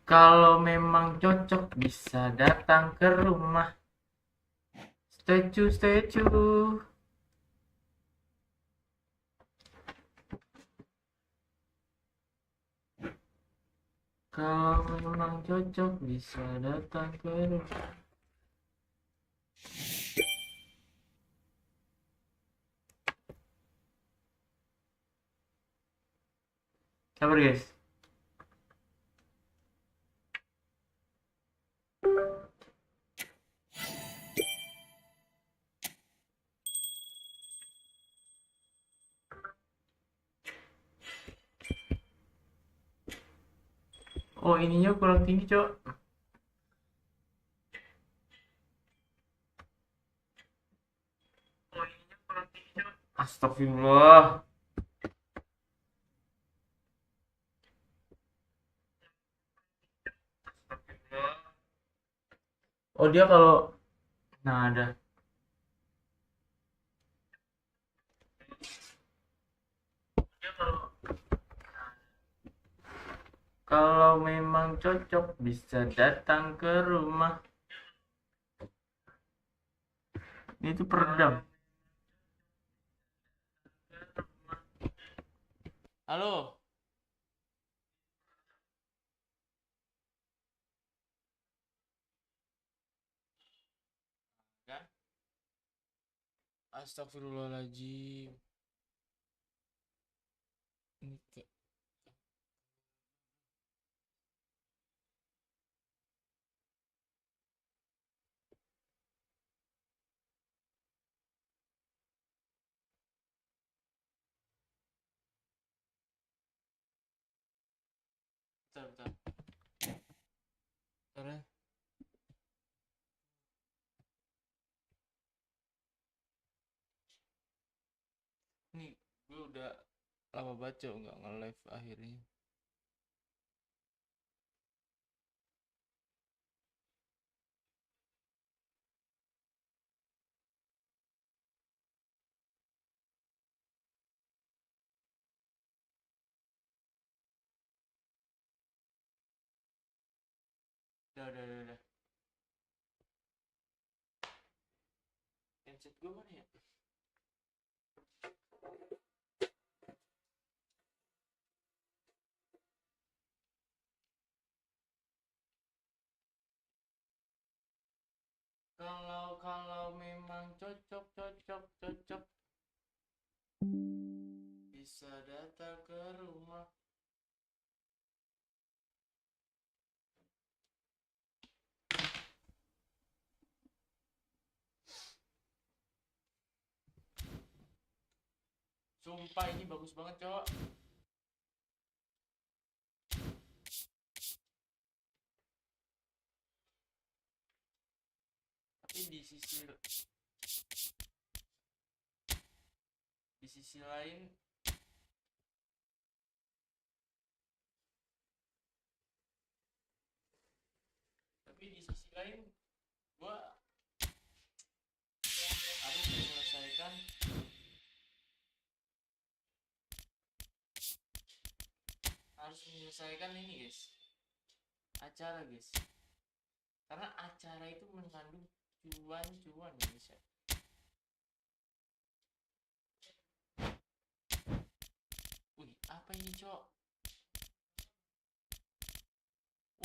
Kalau memang cocok bisa datang ke rumah. Setuju. Kalau memang cocok bisa datang ke rumah. Sabar guys. Oh, ininya kurang tinggi, Cok. Astagfirullah. Oh, dia kalau ada. Kalau memang cocok bisa datang ke rumah. Ini tuh peredam. Halo. Kan? Astagfirullahaladzim. Ini kayak bentar. Bentar ya. Nih, gue udah lama baca nggak nge-live akhirnya. Udah. Headset gue mana ya? Kalau memang cocok bisa datang ke rumah. Sumpah ini bagus banget, Cok. Tapi di sisi lain gua harus menyelesaikan ini, guys. Acara, guys. Karena acara itu mengandung cuan guys ya. Wih, apa ini, Cok?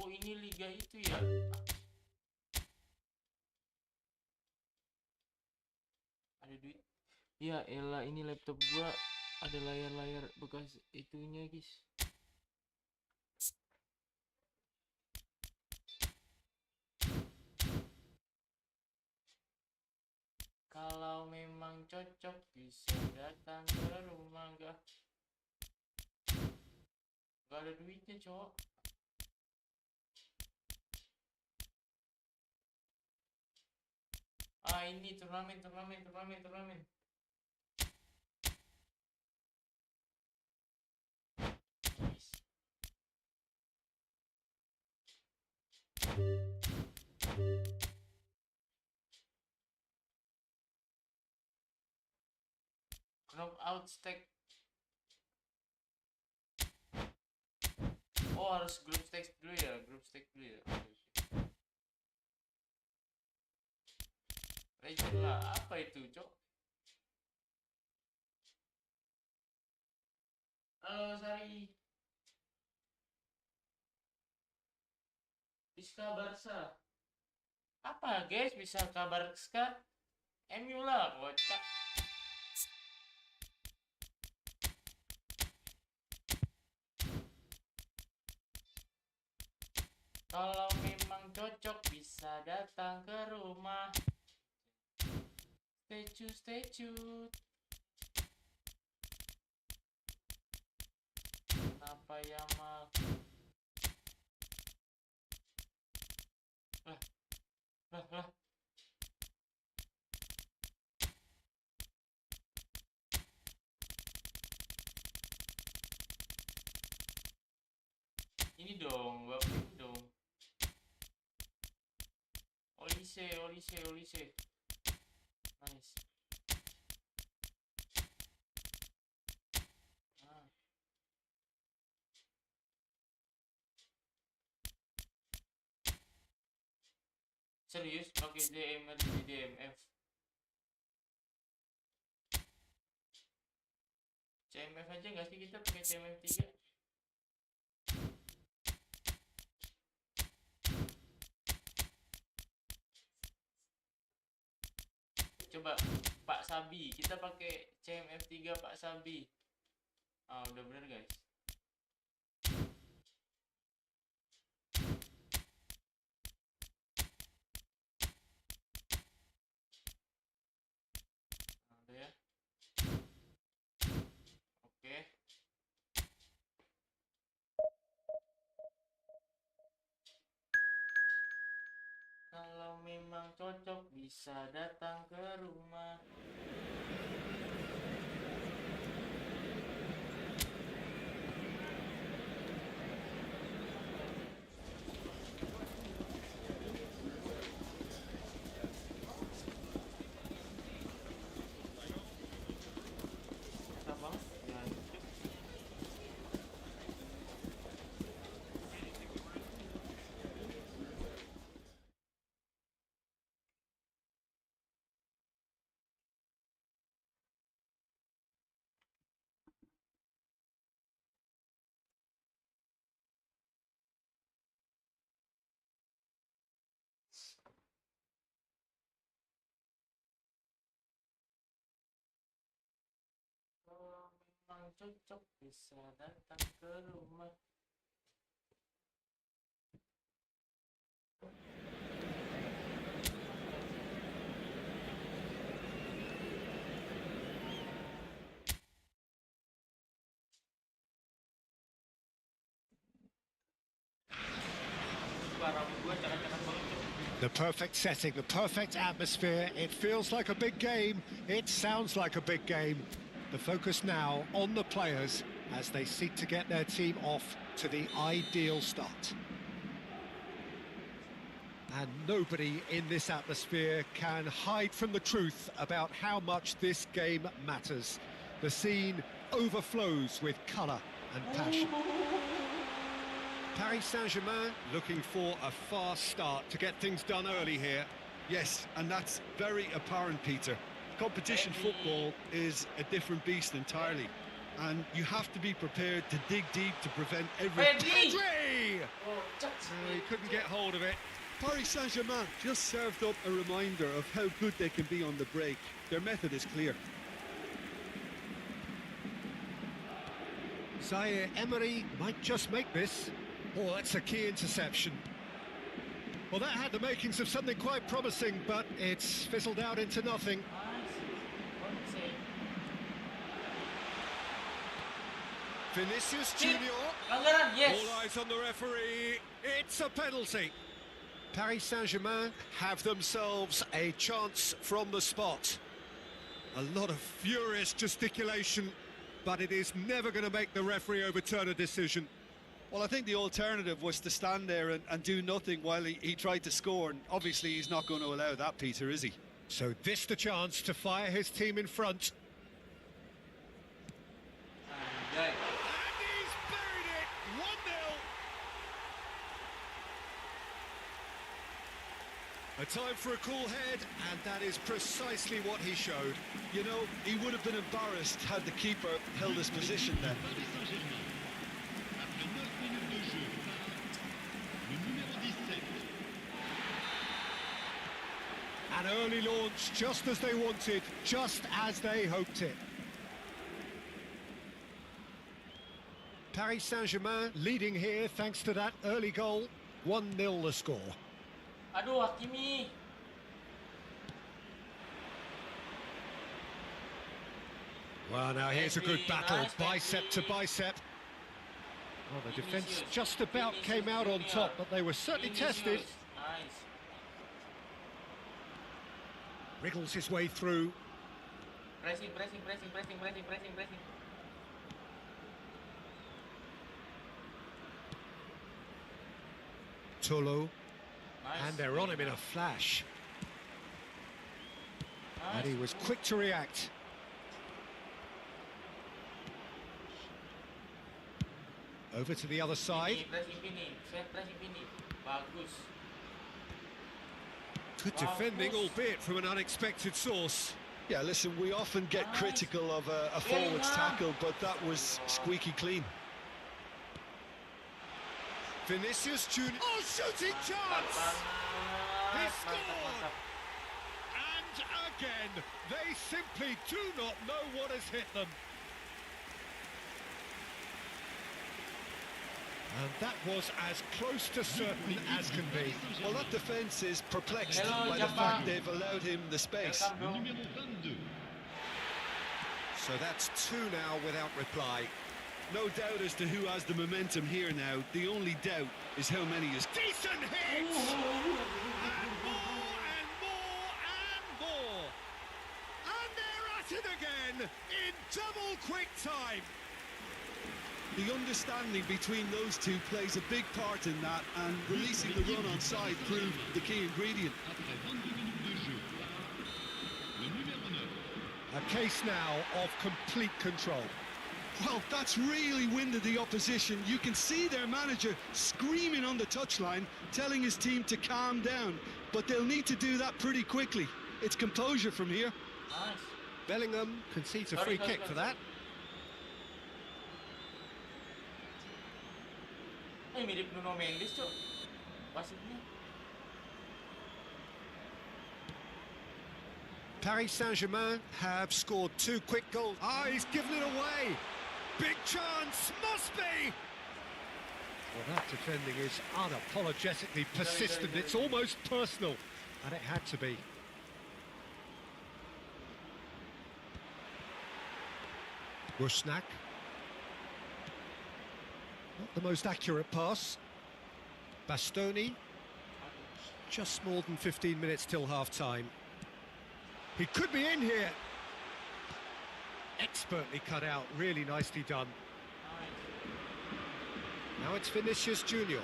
Oh, ini liga itu ya. Ada duit. Ya elah, ini laptop gua ada layar-layar bekas itunya, guys. Kalau memang cocok bisa datang ke rumah. Gak ada duitnya, Cok. Ini turnamen. knockout stage. Oh, harus group stage dulu ya, Legend lah, apa itu, Cok? Halo, Sari. Bisa Barca. Apa, guys? Bisa kabar Ska? MU lah, kocak. Kalau memang cocok bisa datang ke rumah. Stay tune. Kenapa ya mal? Lah. Ini dong, bapak ini dong. Olise. Nice. Serius pakai DMF. CMF aja nggak sih kita pakai CMF 3? Coba Pak Sabi, kita pakai CMF 3 Pak Sabi. Udah bener guys. Udah ya. Oke. Kalau memang cocok bisa datang ke rumah. Kalau memang cocok bisa datang ke rumah. The perfect setting, the perfect atmosphere. It feels like a big game. It sounds like a big game. The focus now on the players as they seek to get their team off to the ideal start. And nobody in this atmosphere can hide from the truth about how much this game matters. The scene overflows with colour and passion. Paris Saint-Germain looking for a fast start to get things done early here. Yes, and that's very apparent, Peter. Competition football is a different beast entirely, and you have to be prepared to dig deep to prevent every... Pedri! He couldn't get hold of it. Paris Saint-Germain just served up a reminder of how good they can be on the break. Their method is clear. Zaire Emery might just make this. Oh, that's a key interception. Well, that had the makings of something quite promising, but it's fizzled out into nothing. Vinicius Junior. Yes. All eyes on the referee. It's a penalty. Paris Saint-Germain have themselves a chance from the spot. A lot of furious gesticulation, but it is never going to make the referee overturn a decision. Well, I think the alternative was to stand there and do nothing while he tried to score, and obviously he's not going to allow that, Peter, is he? So this the chance to fire his team in front. A time for a cool head, and that is precisely what he showed. You know, he would have been embarrassed had the keeper held his position then. An early launch, just as they wanted, just as they hoped it. Paris Saint-Germain leading here thanks to that early goal. 1-0 the score. Aduh, Hakimi. Well, now here's a good battle, Nice, bicep to bicep. Well, the defence just about came out on top, but they were certainly tested. Nice. Wriggles his way through. Pressing. Tolo, Nice. and they're on him in a flash. And he was quick to react. Over to the other side. Pressing pini. Set pressing pini. Bagus. Good defending, albeit from an unexpected source. Yeah, listen, we often get critical of a forward's tackle, but that was squeaky clean. Vinicius Junior. Oh, shooting chance! He scored! And again, they simply do not know what has hit them. And that was as close to certain as can be. Well, that defence is perplexed Hello, by the Japan. fact they've allowed him the space. So that's 2 now without reply. No doubt as to who has the momentum here now. The only doubt is how many is... Decent hit! And more and more and more! And they're at it again in double quick time! The understanding between those two plays a big part in that, and releasing the run on side proved the key ingredient. A case now of complete control. Well, that's really winded the opposition. You can see their manager screaming on the touchline, telling his team to calm down. But they'll need to do that pretty quickly. It's composure from here. Nice. Bellingham concedes a free kick for that. Mirip Bruno Mendes, Cok. Passingnya. Paris Saint-Germain have scored 2 quick goals. Ah, he's given it away. Big chance, must be. Well, that defending is unapologetically persistent. It's almost personal, and it had to be. Rusnak. Not the most accurate pass. Bastoni. Just more than 15 minutes till half-time. He could be in here. Expertly cut out, really nicely done. Now it's Vinicius Junior.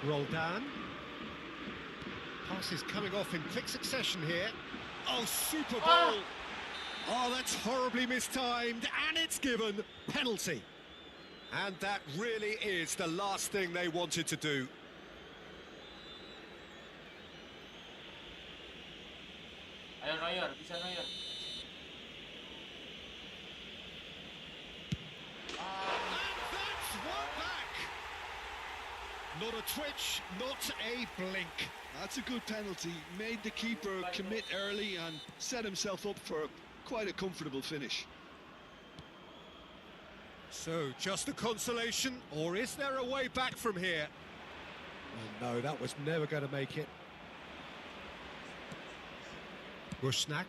Roldan. Passes coming off in quick succession here. Oh, super ball! Oh, that's horribly mistimed, and it's given penalty. And that really is the last thing they wanted to do. Ayo Neuer, bisa Neuer. And that's one back. Not a twitch, not a blink. That's a good penalty. Made the keeper commit early and set himself up for quite a comfortable finish. So, just a consolation, or is there a way back from here? Oh, no, that was never going to make it. Rusnak.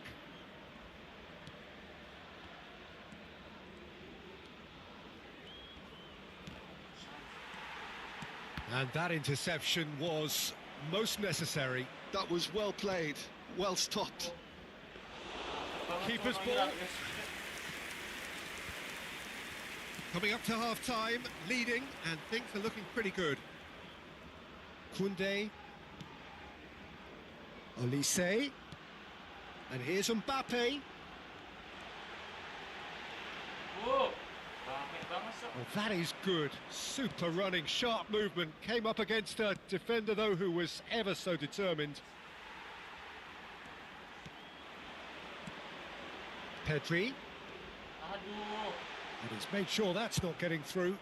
And that interception was most necessary. That was well played, well stopped. Keeper's ball. Coming up to half-time, leading, and things are looking pretty good. Koundé. Olise. And here's Mbappe. Rame banget, Sok. Well, that is good. Super running, sharp movement. Came up against a defender, though, who was ever so determined. Pedri. Aduh. And he's made sure that's not getting through.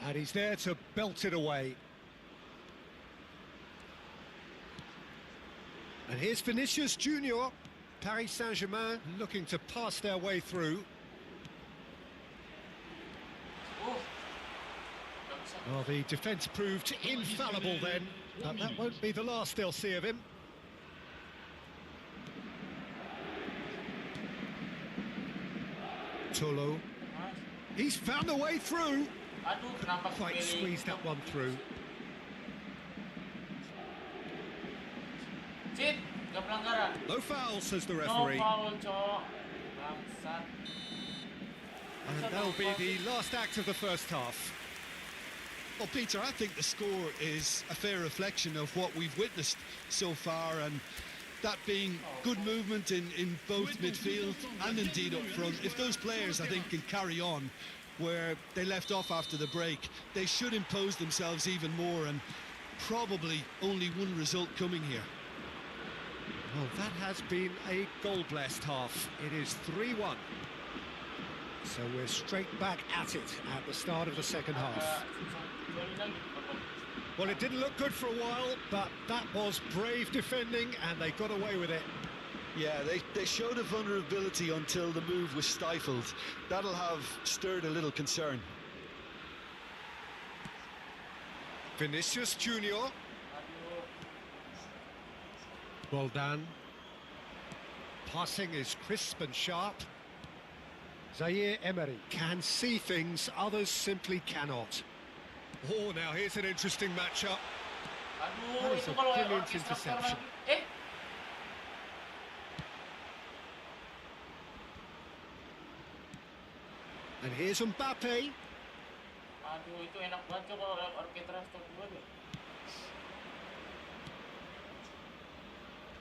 And he's there to belt it away. And here's Vinicius Junior. Paris Saint-Germain looking to pass their way through. Oh. Gak bisa. Well, the defence proved infallible then, but that won't be the last they'll see of him. Tolo. Mas. He's found a way through. Aduh, kenapa Quite kepilih squeezed itu? that one through. Cid, gak pelanggaran. No foul, says the No referee. foul, Cok. Bangsat. And that'll be the last act of the first half. Well, Peter, I think the score is a fair reflection of what we've witnessed so far, and that being good movement in both midfield and indeed up front. If those players, I think, can carry on where they left off after the break, they should impose themselves even more, and probably only one result coming here. Well, that has been a goal-blessed half. It is 3-1. So we're straight back at it at the start of the second half. Kembali lagi. Well, it didn't look good for a while, but that was brave defending, and they got away with it. Yeah, they showed a vulnerability until the move was stifled. That'll have stirred a little concern. Vinicius Junior. Aduh. Well done. Passing is crisp and sharp. Zaire Emery can see things others simply cannot. Oh, now here's an interesting matchup. Aduh, That is itu a kalau brilliant orkestra interception. lagi. And here's Mbappe. Aduh, itu enak banget Cok, kalau orkestra stop dua deh.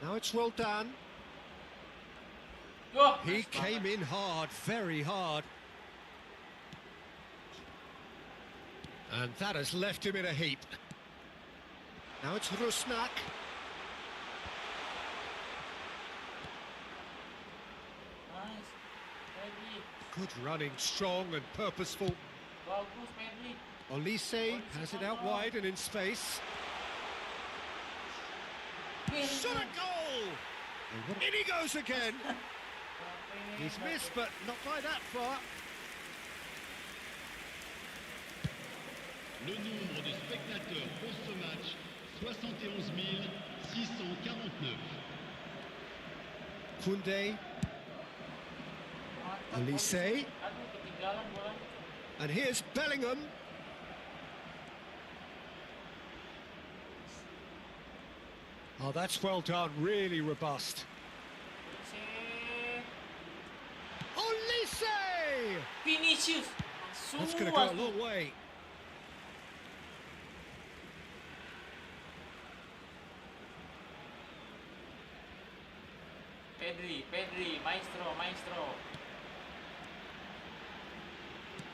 Now it's well done. Wah, He nice came banget. in hard, very hard. And that has left him in a heap. Now it's Rusnak. Nice. Pedri. Good running, strong and purposeful. Bagus, Pedri. Olise has it out wide and in space. Shot a goal! In he goes again. He's missed, but not by that far. Le nombre de spectateurs pour ce match, 71 649. Koundé, Olise, Aduh, ketinggalan bola. and here's Bellingham. Oh, that's well done, really robust. Olise! Vinicius. That's going to go a long way. Pedri, maestro.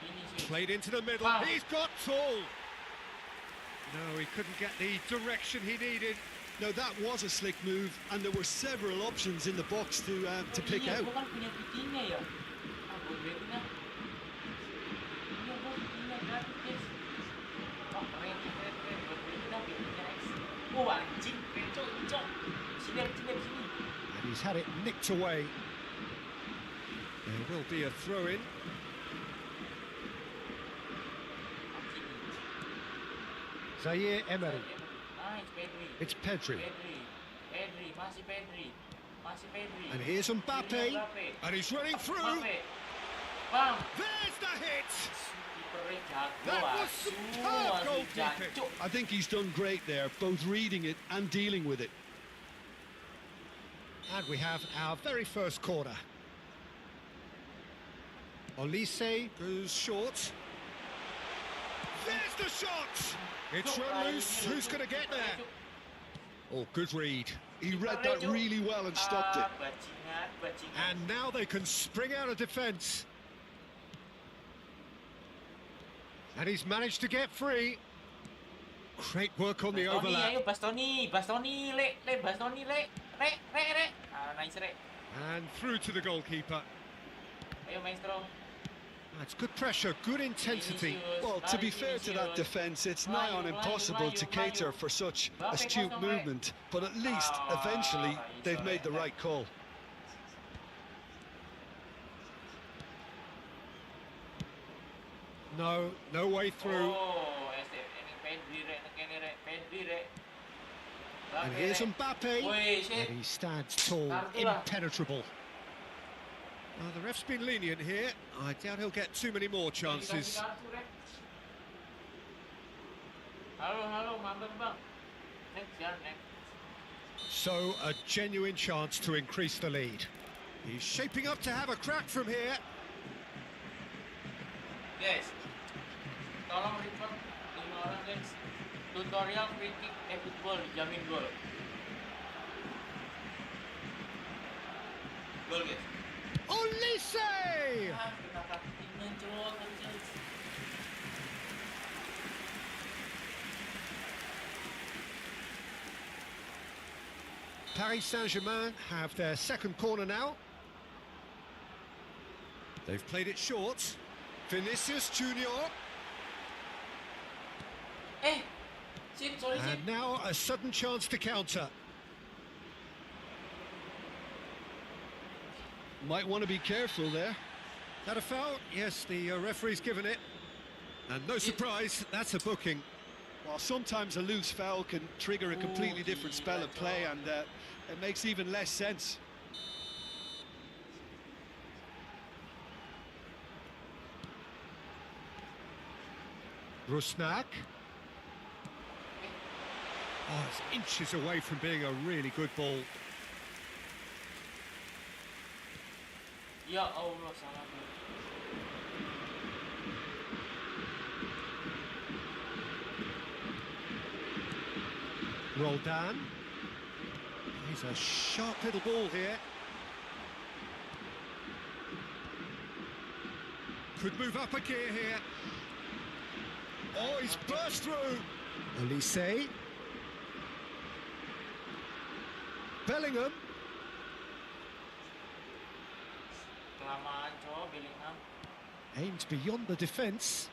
Vinicius. Played into the middle. Wow. He's got tall. No, he couldn't get the direction he needed. Now, that was a slick move, and there were several options in the box to pick Iya, out. gua kan punya Vitinha ya. Ah, gua Vitinha. Iya, gua Vitinha gratis. Wah, keren. Gua Vitinha X. Oh, anjing, Cok. Sini. And he's had it nicked away. There will be a throw-in. Zaire Emery. Nice, Pedri. It's Pedri. Pedri, masih Pedri. And here's Mbappe. And he's running through. Mbappe. Bang. There's the hit. Kipernya jago, That was asu, superb asu, goalkeeping. jancuk. I think he's done great there, both reading it and dealing with it. And we have our very first corner. Olise goes short. There's the shot. It's run loose. Who's going to get there? Oh, good read. He read that really well and stopped it. Bajingan. And now they can spring out of defence. And he's managed to get free. Great work on the Bastoni, overlap. ayo Bastoni, Bastoni, Bastoni, re. Nice re. And through to the goalkeeper. Ayo maestro. That's good pressure, good intensity. Vinicius, Well, to be lari fair to that Vinicius. defence, it's nigh on impossible to cater for such astute movement, but at least, eventually, they've made the right call. No way through. Oh, ini Pedri re. And here's Mbappe. Woi, shit. And he stands tall, Kartu lah. impenetrable. Well, the ref's been lenient here. I doubt he'll get too many more chances. Halo, mampir bang. Next. So, a genuine chance to increase the lead. He's shaping up to have a crack from here. Guys, tolong report 5 orang guys. Tutorial free kick Efootball dijamin gol. Gol guys. Olise! Kita kakinya cowok guys. Paris Saint-Germain have their second corner now. They've played it short. Vinicius Junior. Sorry. And now a sudden chance to counter. Might want to be careful there. That a foul? Yes, the referee's given it. And no surprise, that's a booking. Well, sometimes a loose foul can trigger a completely different spell of play, and it makes even less sense. Rusnak. Oh, it's inches away from being a really good ball. Ya Allah, salah gol. Roldan. He's a sharp little ball here. Could move up a gear here. Oh, he's burst through. Olise. Bellingham. Kelamaan cowok Bellingham. Aimed beyond the defence.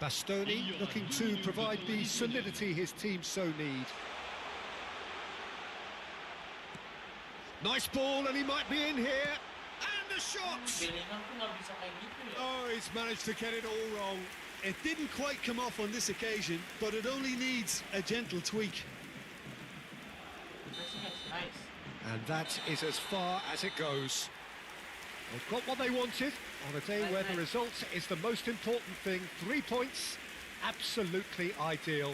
Bastoni looking to provide the solidity his team so need. Nice ball, and he might be in here. And the shot! Bellingham tuh nggak bisa kayak gitu ya. Oh, he's managed to get it all wrong. It didn't quite come off on this occasion, but it only needs a gentle tweak. Nice. And that is as far as it goes. They've got what they wanted on a day where the result is the most important thing. 3 points, absolutely ideal.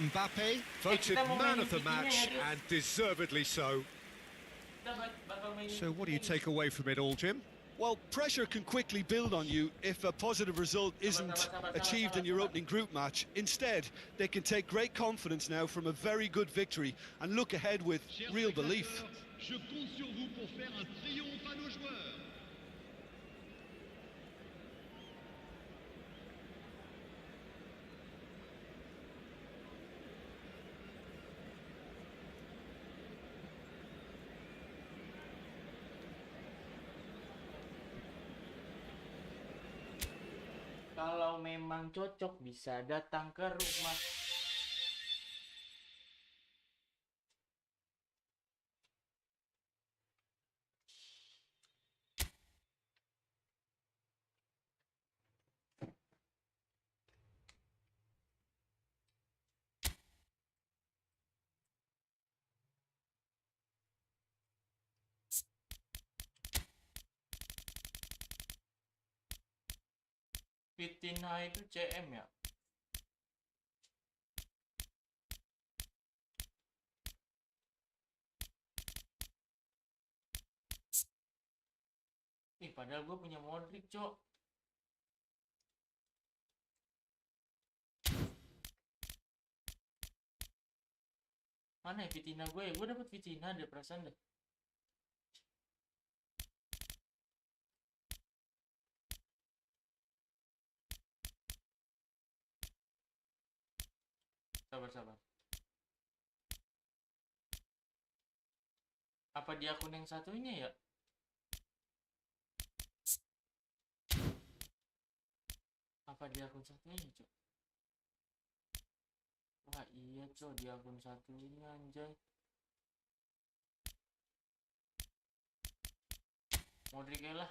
Mbappe voted man of the match, and deservedly so. So what do you take away from it all, Jim? Well, pressure can quickly build on you if a positive result isn't achieved in your opening group match. Instead, they can take great confidence now from a very good victory and look ahead with real belief. Je compte sur vous pour faire un triomphe à nos joueurs. Kalau memang cocok bisa datang ke rumah. Fitina itu CM ya? Padahal gue punya Modric, cok. Mana ya Fitina gue ya? Gue dapet Fitina deh, perasaan deh. sabar. Apa di akun yang satunya ya? Apa di akun satunya, Cok? Wah, iya, Cok, di akun satunya anjay. Modric ya lah.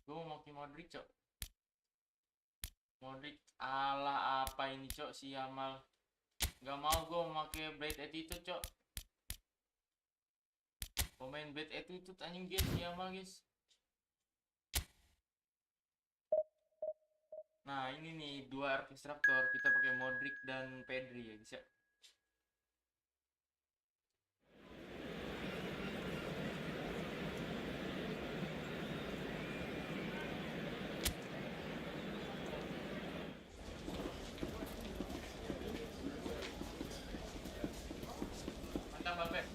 Gue mau pakai Modric, Cok. Modric ala apa ini, Cok, si Yamal. Gak mau gue pakai bad attitude, Cok. Pemain bad attitude anjing guys, si Yamal, guys. Nah, ini nih dua orkestrator, kita pakai Modric dan Pedri ya, guys ya. Mantap, Bapak.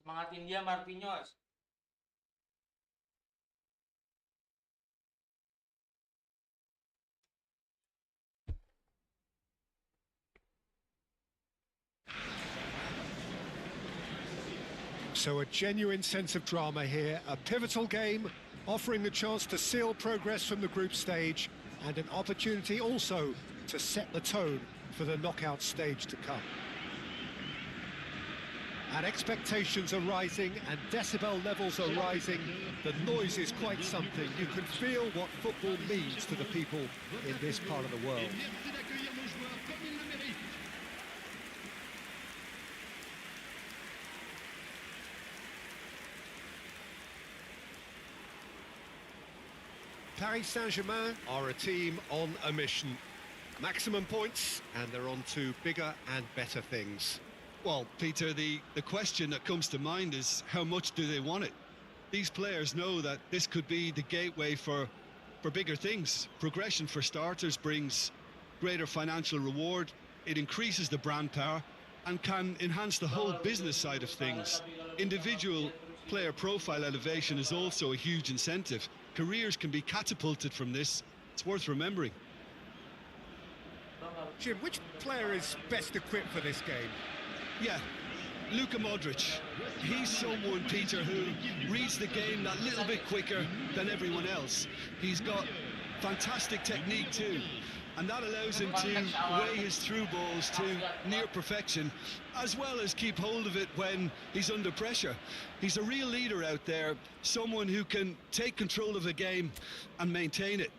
Semangatin dia, Marquinhos. So a genuine sense of drama here, a pivotal game, offering the chance to seal progress from the group stage and an opportunity also to set the tone for the knockout stage to come. And expectations are rising and decibel levels are rising. The noise is quite something. You can feel what football means to the people in this part of the world. Merci d'accueillir nos joueurs comme ils le méritent. Paris Saint-Germain are a team on a mission. Maximum points, and they're on to bigger and better things. Well, Peter, the question that comes to mind is how much do they want it? These players know that this could be the gateway for bigger things. Progression, for starters, brings greater financial reward. It increases the brand power and can enhance the whole business side of things. Individual player profile elevation is also a huge incentive. Careers can be catapulted from this. It's worth remembering. Jim, which player is best equipped for this game? Yeah, Luka Modric. He's someone, Peter, who reads the game that little bit quicker than everyone else. He's got fantastic technique too, and that allows him to weigh his through balls to near perfection, as well as keep hold of it when he's under pressure. He's a real leader out there, someone who can take control of the game and maintain it.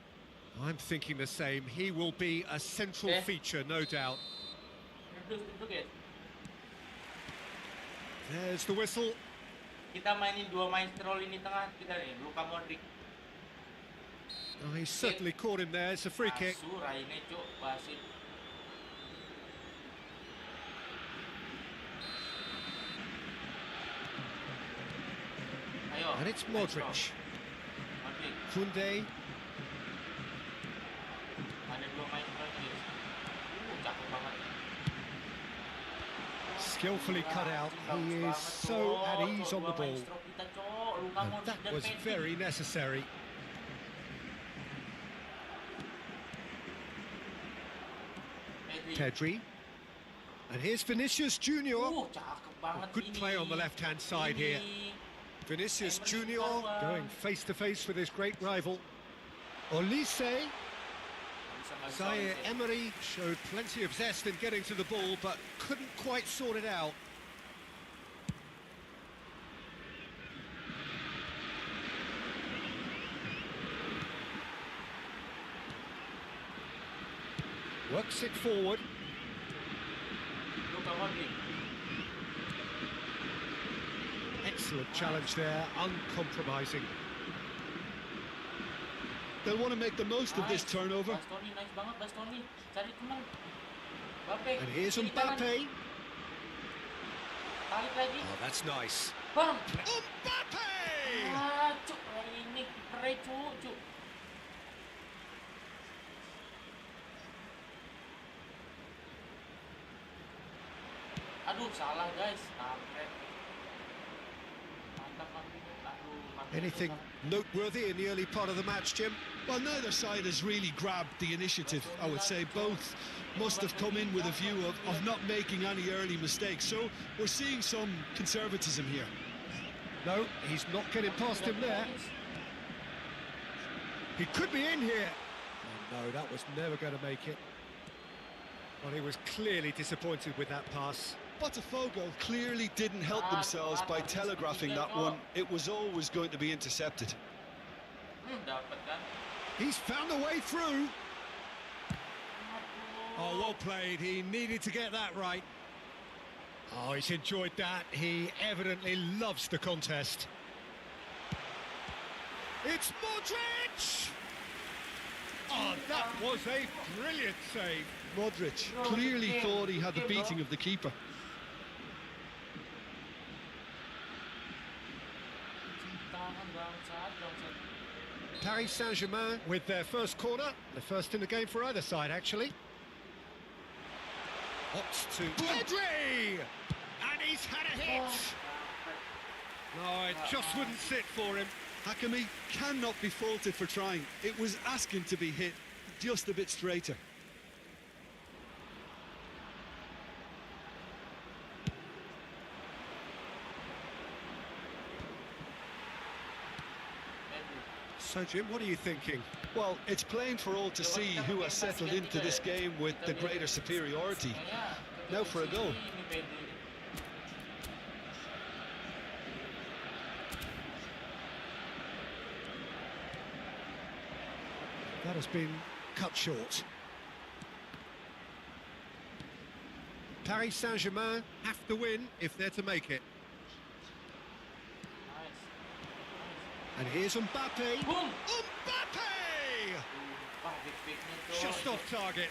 I'm thinking the same. He will be a central feature, no doubt. There's the whistle. Kita mainin dua maestro lini tengah kita nih, Luka Modric. Oh, he certainly caught him there. It's a free kick. Ini, Cuk, wasit. Ayo. And it's Modric. Koundé. Ada dua maestro nih. Cakep banget. Skillfully cut out. He is so at ease on the ball. And that was very necessary. Pedri. And here's Vinicius Junior. A good play on the left-hand side here. Vinicius Junior going face-to-face with his great rival. Olise. Zaire Emery showed plenty of zest in getting to the ball, but couldn't quite sort it out. Works it forward. Excellent challenge there, uncompromising. They'll want to make the most of this turnover. Bastoni, nice banget Bastoni. Cari teman. Mbappe. And here's Kiri kanan. Mbappe. Tarik lagi. Oh, that's nice. Bang. Mbappe! Ah, cuk. Ini kipernya cuk. Aduh, salah guys. Kampret. Mantap. Aduh, mantap. Anything noteworthy in the early part of the match, Jim? Well, neither side has really grabbed the initiative, I would say. Both must have come in with a view of not making any early mistakes. So we're seeing some conservatism here. No, he's not getting past him there. He could be in here. Oh, no, that was never going to make it. Well, he was clearly disappointed with that pass. Botafogo clearly didn't help themselves by telegraphing that one. It was always going to be intercepted. Dapat kan? He's found a way through. Oh, well played. He needed to get that right. Oh, he's enjoyed that. He evidently loves the contest. It's Modric! Oh, that was a brilliant save. Modric clearly thought he had the beating of the keeper. Paris Saint-Germain with their first corner. The first in the game for either side, actually. Opts to Pedri! And he's had a hit! No, it just wouldn't sit for him. Hakimi cannot be faulted for trying. It was asking to be hit just a bit straighter. So, Jim, what are you thinking? Well, it's plain for all to see who has settled into this game with the greater superiority. Now for a goal. That has been cut short. Paris Saint-Germain have to win if they're to make it. And here's Mbappe. Boom! Mbappe! Just off target.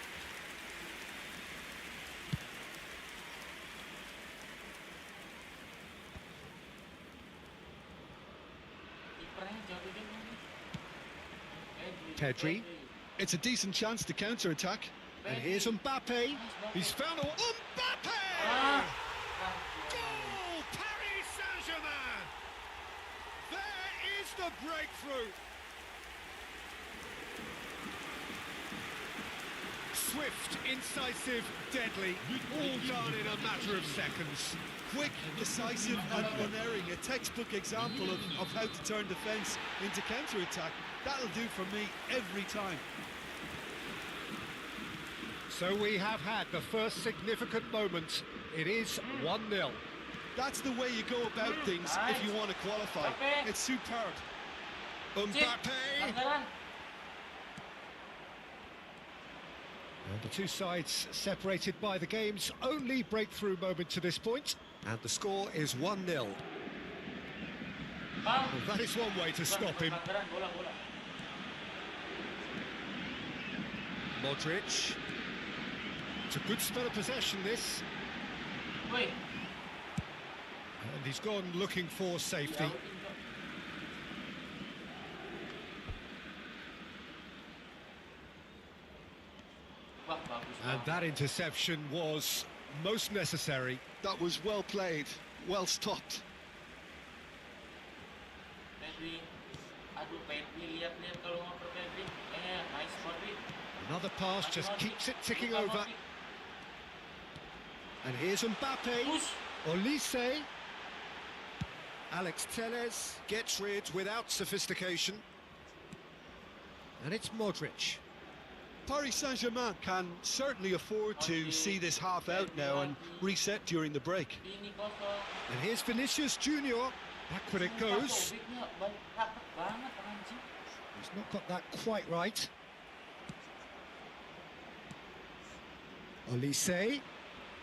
Pedri. It's a decent chance to counter-attack. And here's Mbappe. He's found a... Mbappe! Goal! Paris Saint-Germain! There is the breakthrough. Swift, incisive, deadly, all done in a matter of seconds. Quick, decisive and unerring. A textbook example of how to turn defence into counter-attack. That'll do for me every time. So we have had the first significant moment. It is 1-0. That's the way you go about things if you want to qualify. It's superb. Mbappe! And the two sides separated by the game's only breakthrough moment to this point. And the score is 1-0. Well, that is one way to stop him. Modric. It's a good spell of possession, this. And he's gone looking for safety. And that interception was most necessary. That was well played, well stopped. Another pass just keeps it ticking over. And here's Mbappe. Olise. Alex Telles gets rid without sophistication. And it's Modric. Paris Saint-Germain can certainly afford to see this half out now and reset during the break. And here's Vinicius Junior. Back when it goes. He's not got that quite right. Olise.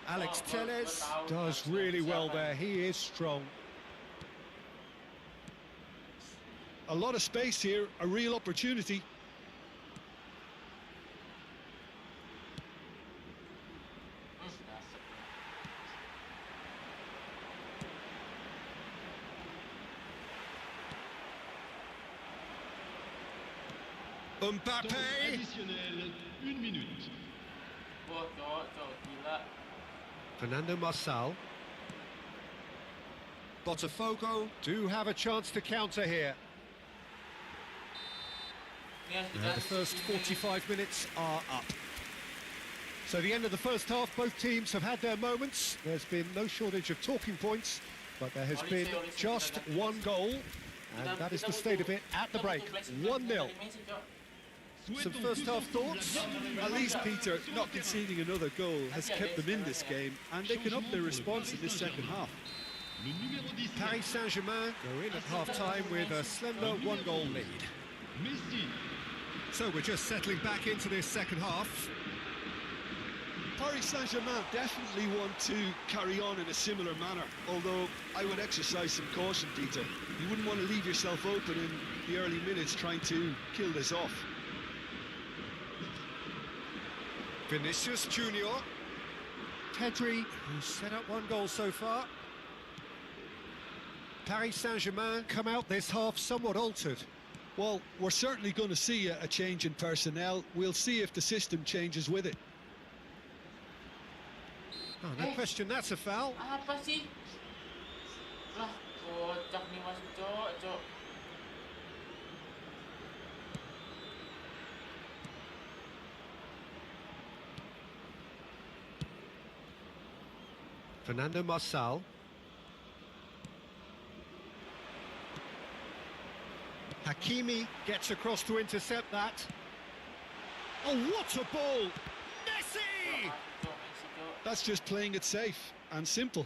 Alex Telles does really well there. He is strong. A lot of space here, a real opportunity. Temps Mbappe. additionnel, 1 minute. Wah, cowok gila. Fernando Marçal. Botafogo do have a chance to counter here. Ini harus And the dikasih first sini. 45 minutes are up. So the end of the first half, both teams have had their moments. There's been no shortage of talking points, but there has been just one goal, and that is the state of it at the break. 1-0. Some first half thoughts? At least, Peter, not conceding another goal has kept them in this game, and they can up their response in this second half. Le numéro 10, Paris Saint-Germain go in at half-time with a slender one-goal lead. Messi. So we're just settling back into this second half. Paris Saint-Germain definitely want to carry on in a similar manner, although I would exercise some caution, Peter. You wouldn't want to leave yourself open in the early minutes trying to kill this off. Vinicius Junior. Pedri, who's set up one goal so far. Paris Saint-Germain come out this half somewhat altered. Well, we're certainly going to see a change in personnel. We'll see if the system changes with it. Oh, no question, that's a foul. Apa sih? Lah, kocak nih masuk cowok. Fernando Marçal. Hakimi gets across to intercept that. Oh, what a ball! Messi! Cowok, Messi, cowok. That's just playing it safe and simple.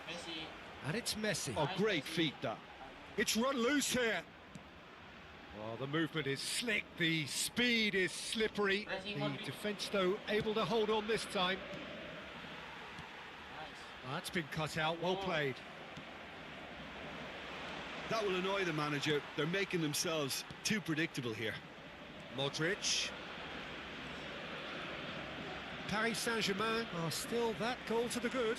Messi. And it's Messi. Oh, great feat, that. It's run loose here. Well, the movement is slick, the speed is slippery. The defence, though, able to hold on this time. Nice. That's been cut out, well played. That will annoy the manager. They're making themselves too predictable here. Modric. Paris Saint-Germain are still that goal to the good.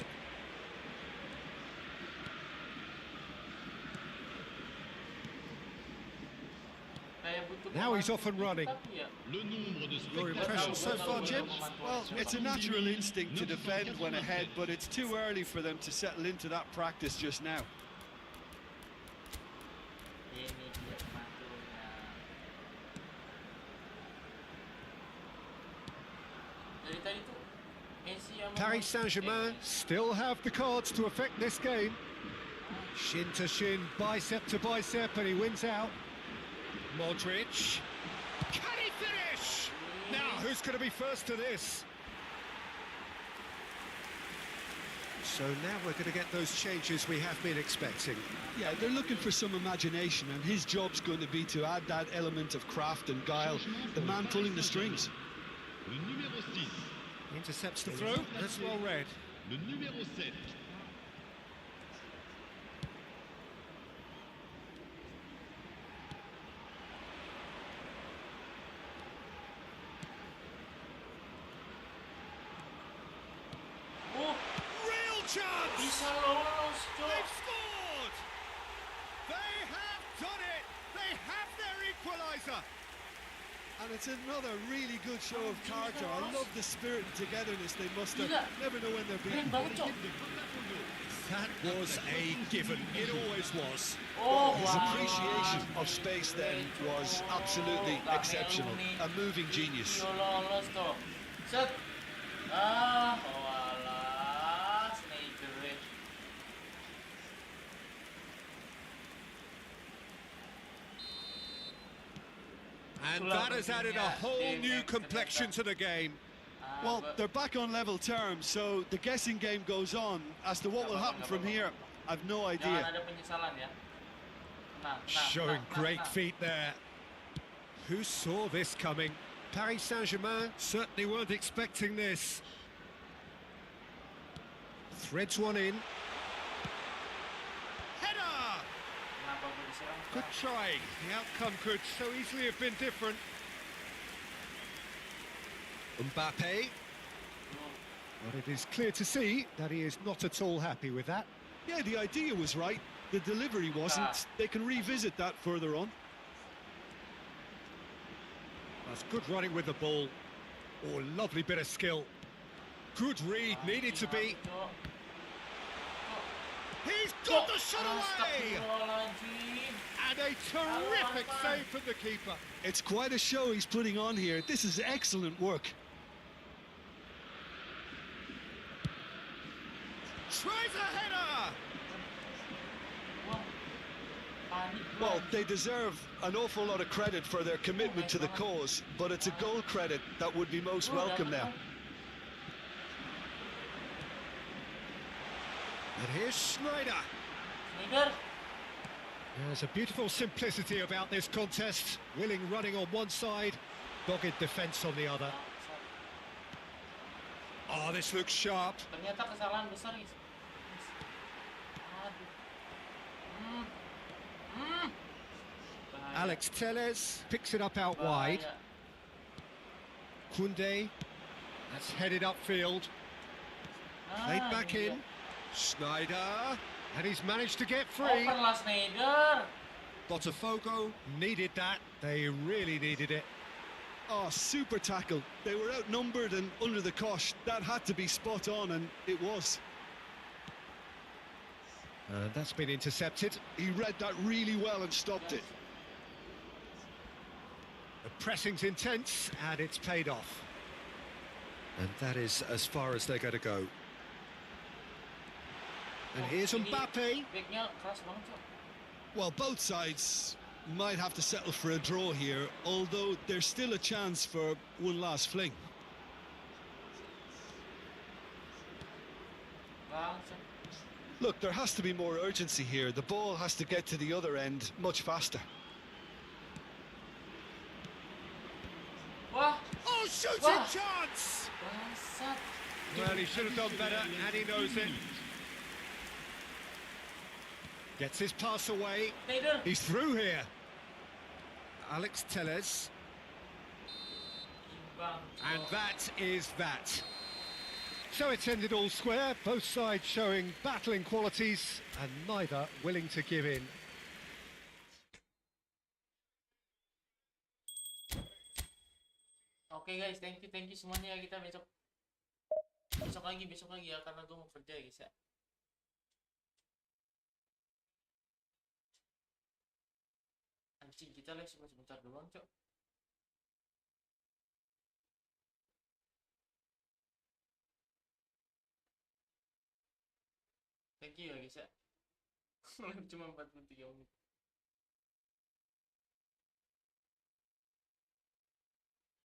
Kayak butuh Now he's pemain off and running. tapi ya. Le nombre de Your impression so far, Jim? Well, it's a natural instinct to defend when ahead, but it's too early for them to settle into that practice just now. Ini dia pemantulnya. Dari tadi tuh Messi sama Paris Saint-Germain still have the cards to affect this game. Shin to shin, bicep to bicep, and he wins out. Modric. Can he finish? Now, who's going to be first to this? So now we're going to get those changes we have been expecting. Yeah, they're looking for some imagination, and his job's going to be to add that element of craft and guile, the man pulling the strings. Le numéro 6. Intercepts the throw, that's well read. Le numéro 7. Oh, Real chance! bisa lolos, cowok. They've scored! They have done it! They have their equaliser! And it's another really good show of character. I love the spirit and togetherness they muster. Gila. Never know when they're Keren beaten. banget, cowok. That was a given. It always was. Oh, His wow. appreciation of space then was absolutely exceptional. A moving genius. Yo lolos tuh. Set. Ah, walah, sneaker deh. And that has added a whole new complexion to the game. Well, they're back on level terms, so the guessing game goes on. As to what will happen from here, I've no Jangan idea. ada penyesalan ya. Showing great feet there. Who saw this coming? Paris Saint-Germain certainly weren't expecting this. Threads one in. Header! Kenapa gue diserang? Good try. The outcome could so easily have been different. Mbappe. But it is clear to see that he is not at all happy with that. Yeah, the idea was right. The delivery wasn't. They can revisit that further on. That's good running with the ball. Oh, lovely bit of skill. Good read, needed to be. He's got the shot away! And a terrific save from the keeper. It's quite a show he's putting on here. This is excellent work. Tries a header! Well, they deserve an awful lot of credit for their commitment to the cause, but it's a goal credit that would be most welcome now. And here's Schneider. There's a beautiful simplicity about this contest. Willing running on one side, dogged defence on the other. Oh, this looks sharp. Ternyata kesalahan besar guys. Alex Telles picks it up out wide. Koundé, that's headed upfield. Played back in. Schneider, and he's managed to get free. Botafogo needed that. They really needed it. Oh, super tackle. They were outnumbered and under the cosh. That had to be spot on, and it was. And that's been intercepted. He read that really well and stopped it. The pressing's intense, and it's paid off. And that is as far as they're going to go. And here's Mbappe. Well, both sides might have to settle for a draw here, although there's still a chance for one last fling. Look, there has to be more urgency here. The ball has to get to the other end much faster. Oh, shooting chance! Well, he should have done better, and he knows it. Gets his pass away. He's through here. Alex Telles. And that is that. So it's ended all square, both sides showing battling qualities and neither willing to give in. Oke guys, thank you semuanya. Kita besok lagi ya, karena gue mau kerja guys ya. Anjing, kita live cuma sebentar doang cok. Thank you ya guys ya. Cuma 43 menit.